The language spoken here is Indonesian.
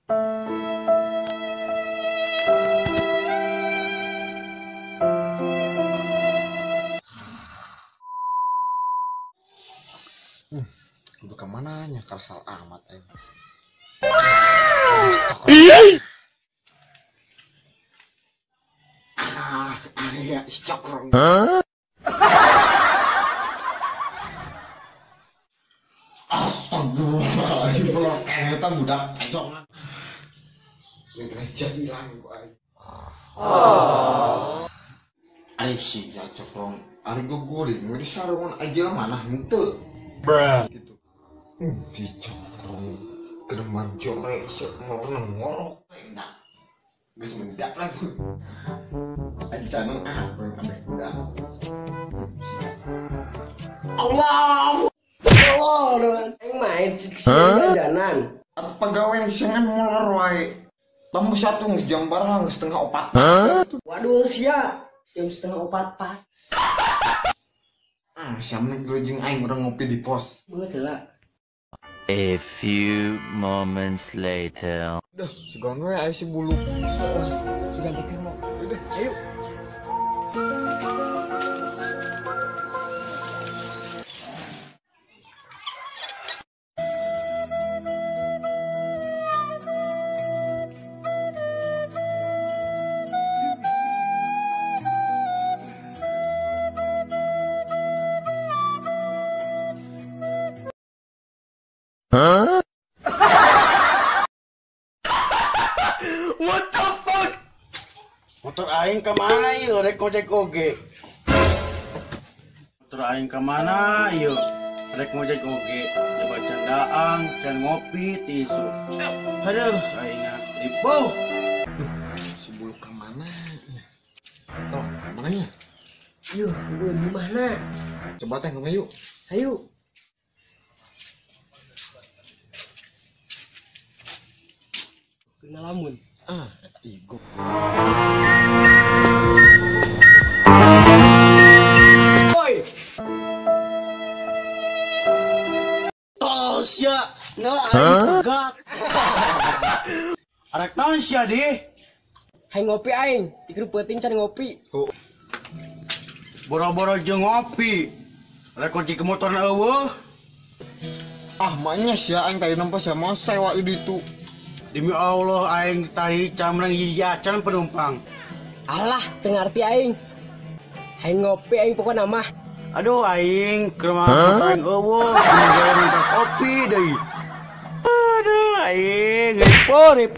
Udah kemananya Karsal amat ini. Ya cokrong. Astagfirullahaladzim, pelor kereta budak econgan. Ya gereja hilang kok ay. Ay sih ya cokrong. Ari gue guling, mau disarungan aja mana itu. Gitu. Di cokrong kedeman jorek mau ngorok. Enak. Gue semendak lah. Ajangan aku yang sampai udah. Allah. Allah, yang main sih danan. Atau pegawai yang sengan molor wae. Lampu satu jam barang setengah opat. Waduh sia, jam setengah opat pas. Siapa gue jeng aing orang ngopi di pos. Betul lah. A few moments later. Udah, segan gue ayo si bulu. Sudah dikir mau. Udah, ayo. What the fuck? Motor aing kemana yuk? Rek ngojek oge. Motor aing kemana yuk? Rek ngojek oge. Coba candaan, can ngopi, tisu. Aduh, aingnya ribu. Si bulu kemana? Toh, kemananya? Yuk, gue di mana? Coba teh ngomong yuk. Ayo. Kena lamun. Igo. Oi. Tol sia, nela aing pegat. Arek naon sia di? Hai ngopi aing, dikeru peuting can ngopi. Oh. Boro-boro jeung ngopi. Rek ngojek ke motorna eueuh. Maknya sia aing tadi nampak sama sewa itu. Demi Allah aing tahi camrang hiji acan penumpang. Alah, teu ngarti aing. Hai ngopi aing pokona mah. Aduh aing ke rumah aing eueuh, minta kopi deui. Aduh aing, rip.